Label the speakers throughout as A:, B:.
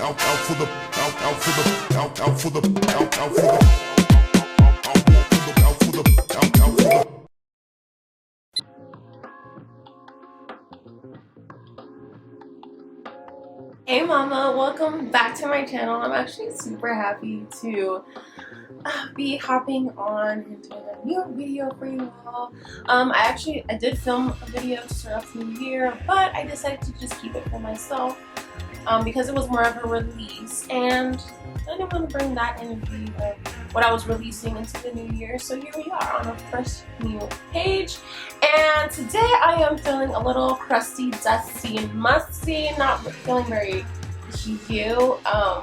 A: Hey mama, welcome back to my channel. I'm actually super happy to be hopping on and doing a new video for you all. I did film a video to start off the new year, but I decided to just keep it for myself because it was more of a release, and I didn't want to bring that energy of what I was releasing into the new year. So here we are on a fresh new page, and today I am feeling a little crusty, dusty, and musty. Not feeling very cute. I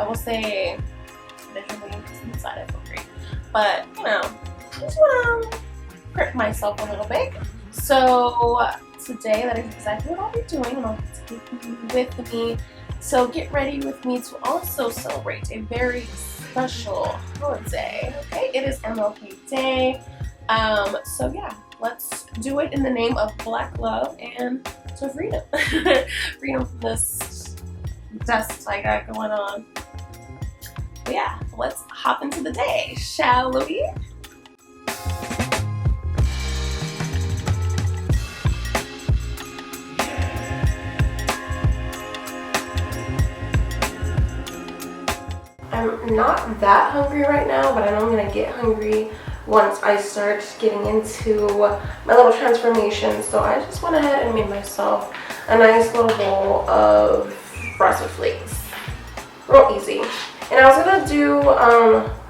A: will say visually inside I feel great, but you know, just want to prep myself a little bit. So today that is exactly what I'll be doing, and I'll take you with me. So get ready with me to also celebrate a very special holiday. Okay, it is MLK Day. So yeah, let's do it in the name of Black love and to freedom. Freedom from this dust I got going on. But yeah, let's hop into the day, shall we? I'm not that hungry right now, but I know I'm gonna get hungry once I start getting into my little transformation. So I just went ahead and made myself a nice little bowl of frosted flakes. Real easy. And I was gonna do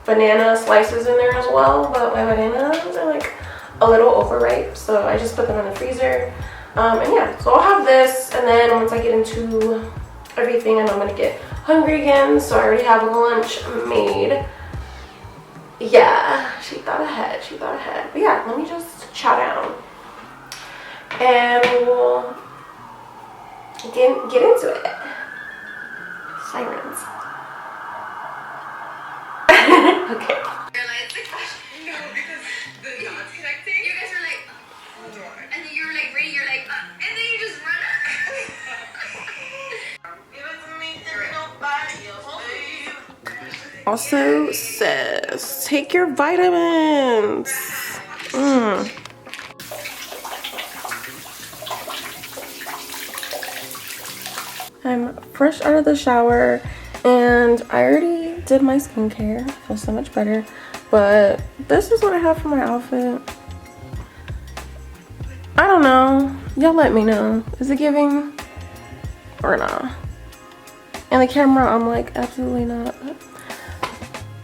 A: banana slices in there as well, but my bananas are like a little overripe, so I just put them in the freezer. And yeah, so I'll have this, and then once I get into everything, and I'm gonna get hungry again, so I already have lunch made. Yeah, she thought ahead. But yeah, let me just chow down, and we'll get into it. Sirens. Okay.
B: No, because the dots connecting. You guys were like, hold on. And then you were like ready, you're like, and then you just run out. Give it to me, nobody else, babe.
A: Also says, take your vitamins. I'm fresh out of the shower, and I already did my skincare. I feel so much better, but this is what I have for my outfit. I don't know. Y'all let me know. Is it giving or not? And the camera, I'm like, absolutely not.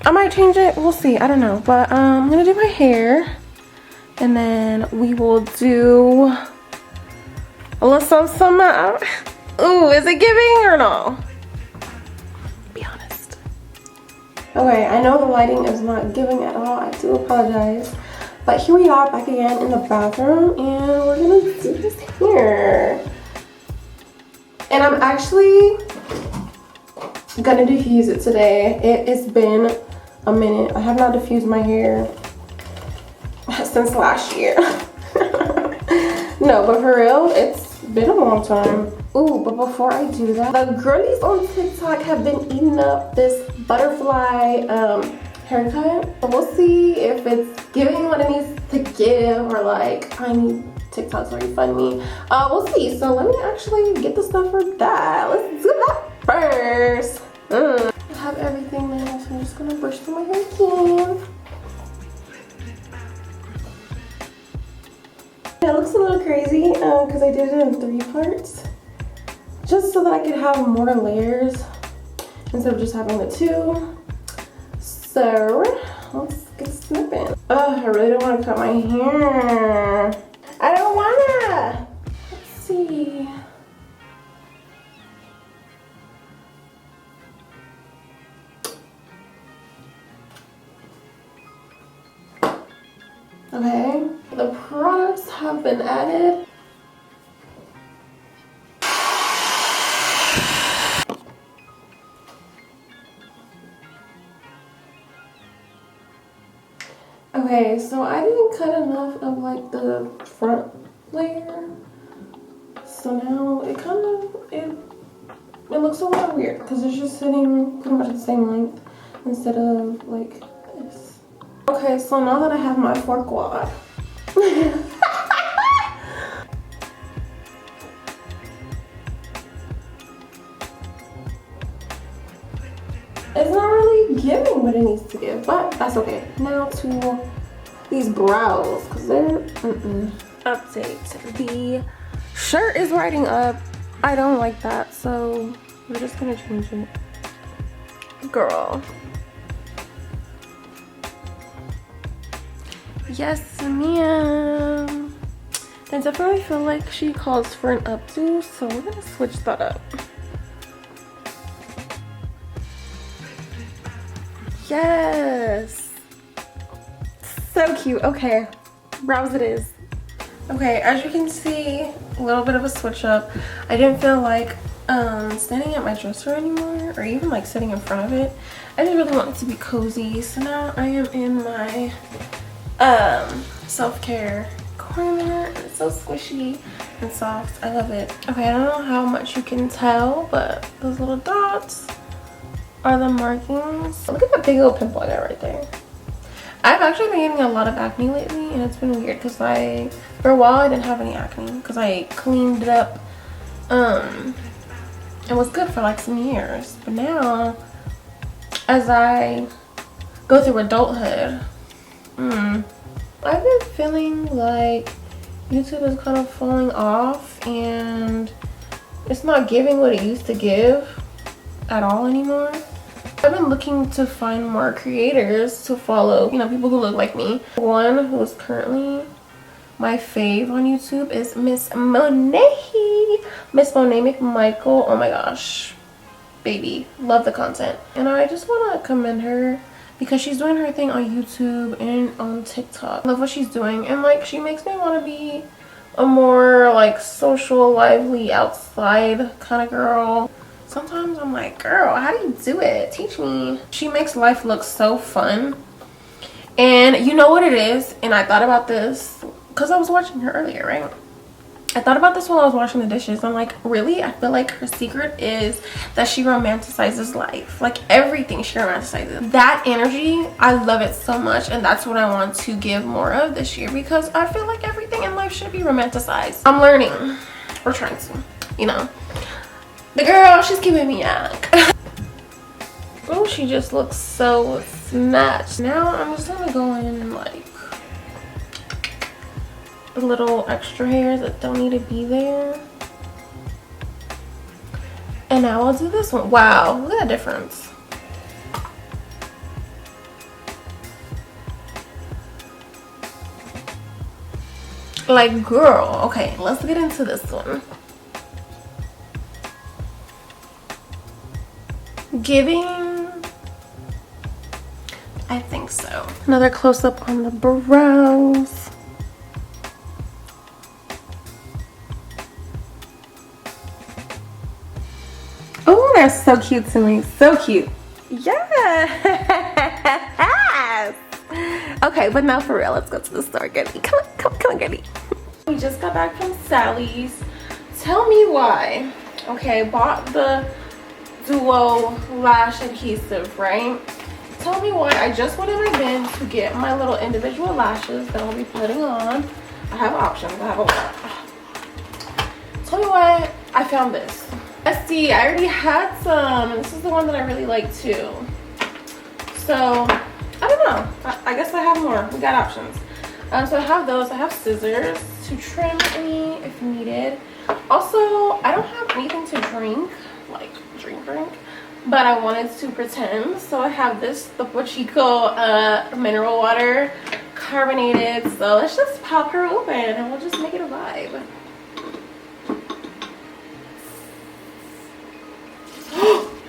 A: I might change it. We'll see. I don't know. But I'm gonna do my hair, and then we will do a little some. Ooh, is it giving or no? Be honest. Okay, I know the lighting is not giving at all. I do apologize. But here we are back again in the bathroom, and we're gonna do this hair. And I'm actually gonna diffuse it today. It has been a minute. I have not diffused my hair since last year. No, but for real, it's been a long time. Ooh, but before I do that, the girlies on TikTok have been eating up this butterfly haircut. So we'll see if it's giving what it needs to give, or like I need TikTok to refund me. We'll see. So let me actually get the stuff for that. Let's do that first. I have everything now, so I'm just gonna brush through my hair again. It looks a little crazy because I did it in 3 parts, just so that I could have more layers instead of just having the 2. So let's get snipping. I really don't want to cut my hair. I don't wanna. Let's see. Okay, the products have been added. Okay, so I didn't cut enough of like the front layer, so now it It looks a little weird because it's just sitting pretty much the same length instead of like this. Okay, so now that I have my fork wad. It's not really giving what it needs to give, but that's okay. Now to these brows, because they're update. The shirt is riding up. I don't like that, so we're just gonna change it. Girl. Yes, ma'am. I definitely feel like she calls for an updo, so we're gonna switch that up. Yes. So cute. Okay. Brows it is. Okay, as you can see, a little bit of a switch up. I didn't feel like standing at my dresser anymore, or even like sitting in front of it. I just really wanted to be cozy, so now I am in my self-care corner. It's so squishy and soft. I love it. Okay, I don't know how much you can tell, but those little dots are the markings. Look at that big old pimple I got right there. I've actually been getting a lot of acne lately, and it's been weird because for a while I didn't have any acne because I cleaned it up. It was good for like some years, but now as I go through adulthood, I've been feeling like YouTube is kind of falling off and it's not giving what it used to give at all anymore. I've been looking to find more creators to follow, you know, people who look like me. One who is currently my fave on YouTube is Miss Monet. Miss Monet McMicheal. Oh my gosh. Baby. Love the content. And I just want to commend her because she's doing her thing on YouTube and on TikTok. I love what she's doing. And like, she makes me want to be a more like social, lively, outside kind of girl. Sometimes I'm like, girl, how do you do it? Teach me. She makes life look so fun. And you know what it is? And I thought about this because I was watching her earlier, right? I thought about this while I was washing the dishes. I'm like, really? I feel like her secret is that she romanticizes life. Like everything she romanticizes. That energy, I love it so much. And that's what I want to give more of this year because I feel like everything in life should be romanticized. I'm learning. Or trying to, you know. The girl, she's keeping me young. Oh, she just looks so snatched. Now I'm just gonna go in and like the little extra hairs that don't need to be there. And now I'll do this one. Wow, look at that difference. Like, girl. Okay, let's get into this one. Giving, I think so. Another close-up on the brows. Oh, they're so cute to me. So cute. Yes. Okay, but now for real, let's go to the store, Getty. Come on, Getty. We just got back from Sally's. Tell me why. Okay, bought the duo lash adhesive, right? Tell me why I just went in my bin to get my little individual lashes that I'll be putting on. I have options. I have a lot. Tell me why I found this. Let's see. I already had some, and this is the one that I really like too. So I don't know. I guess I have more. We got options. So I have those. I have scissors to trim any if needed. Also, I don't have anything to drink, like drink, but I wanted to pretend. So I have this, the Chico mineral water, carbonated. So let's just pop her open and we'll just make it a vibe.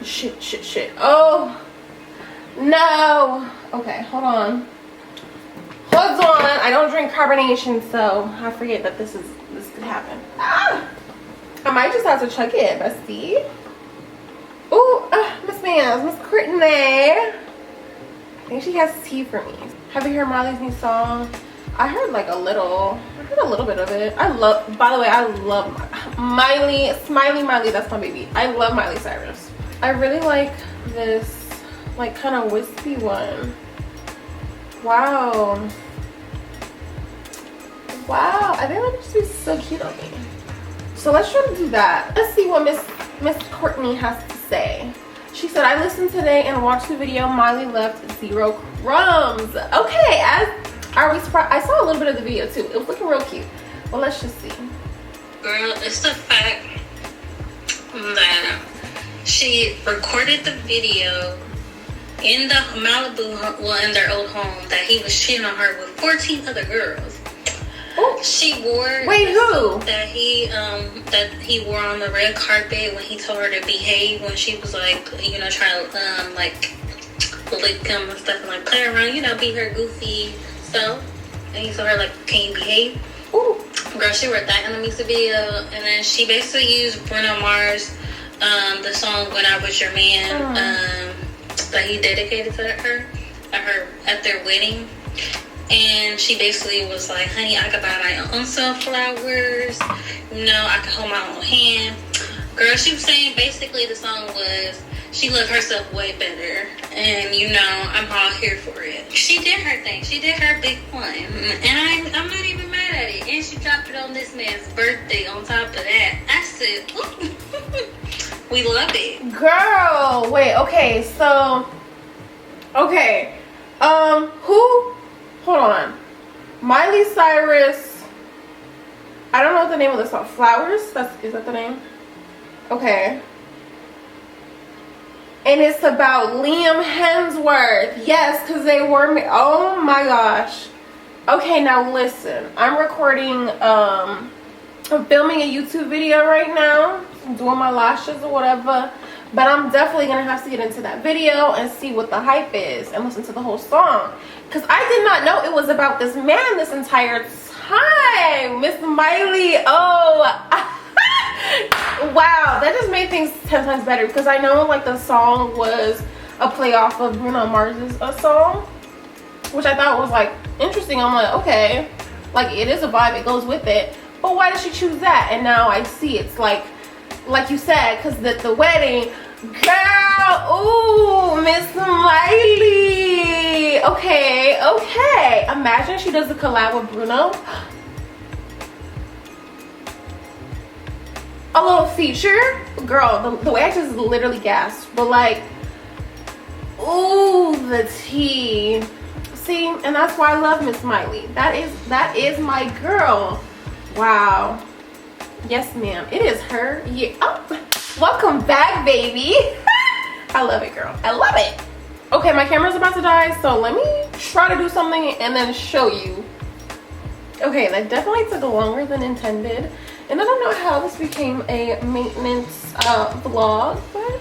A: Shit. Oh no. Okay, hold on. I don't drink carbonation, so I forget that this could happen. I might just have to chug it, bestie. Ooh, Miss Mans, Miss Courtney. I think she has tea for me. Have you heard Miley's new song? I heard like a little bit of it. By the way, I love Miley, Smiley Miley, that's my baby. I love Miley Cyrus. I really like this like kind of wispy one. Wow. Wow, I think that would just be so cute on me. So let's try to do that. Let's see what Miss Courtney has to say. She said, I listened today and watched the video. Miley left 0 crumbs. Okay, are we surprised? I saw a little bit of the video too. It was looking real cute. Well, let's just see.
C: Girl, it's the fact that she recorded the video in the Malibu, well, in their old home, that he was cheating on her with 14 other girls.
A: Ooh.
C: She wore
A: who
C: that he wore on the red carpet when he told her to behave, when she was like, you know, trying to like lick him and stuff and like play around, you know, be her goofy self. And he told her like, can you behave?
A: Ooh.
C: Girl, she wrote that in the music video, and then she basically used Bruno Mars, the song "When I Was Your Man," that he dedicated to her at their wedding. And she basically was like, honey, I could buy my own sunflowers. You know, I could hold my own hand. Girl, she was saying basically the song was, she loved herself way better. And, you know, I'm all here for it. She did her thing. She did her big one. And I'm not even mad at it. And she dropped it on this man's birthday on top of that. I said, ooh, we love it.
A: Girl, wait, okay, so, okay. Hold on. Miley Cyrus. I don't know what the name of the song. Flowers? Is that the name? Okay. And it's about Liam Hemsworth. Yes, because they were. Oh my gosh. Okay, now listen. I'm recording. I'm filming a YouTube video right now. I'm doing my lashes or whatever. But I'm definitely going to have to get into that video and see what the hype is and listen to the whole song. Because I did not know it was about this man this entire time. Miss Miley. Oh. Wow. That just made things 10 times better. Because I know like the song was a play off of Bruno Mars's song. Which I thought was like interesting. I'm like, okay. Like it is a vibe. It goes with it. But why did she choose that? And now I see it's like you said, because the wedding, girl, ooh, Miss Miley. Okay. Imagine she does the collab with Bruno. A little feature. Girl, the way I just literally gasped. But like, ooh, the tea. See, and that's why I love Miss Miley. That is my girl. Wow. Yes, ma'am. It is her. Yeah. Oh, welcome back, baby. I love it, girl. I love it. Okay, my camera's about to die, so let me try to do something and then show you. Okay, that definitely took longer than intended. And I don't know how this became a maintenance vlog, but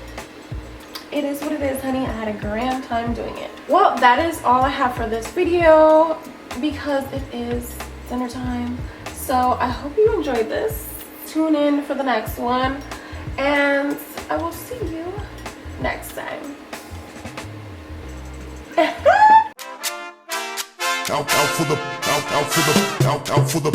A: it is what it is, honey. I had a grand time doing it. Well, that is all I have for this video because it is dinner time. So I hope you enjoyed this. Tune in for the next one, and I will see you next time. Out for the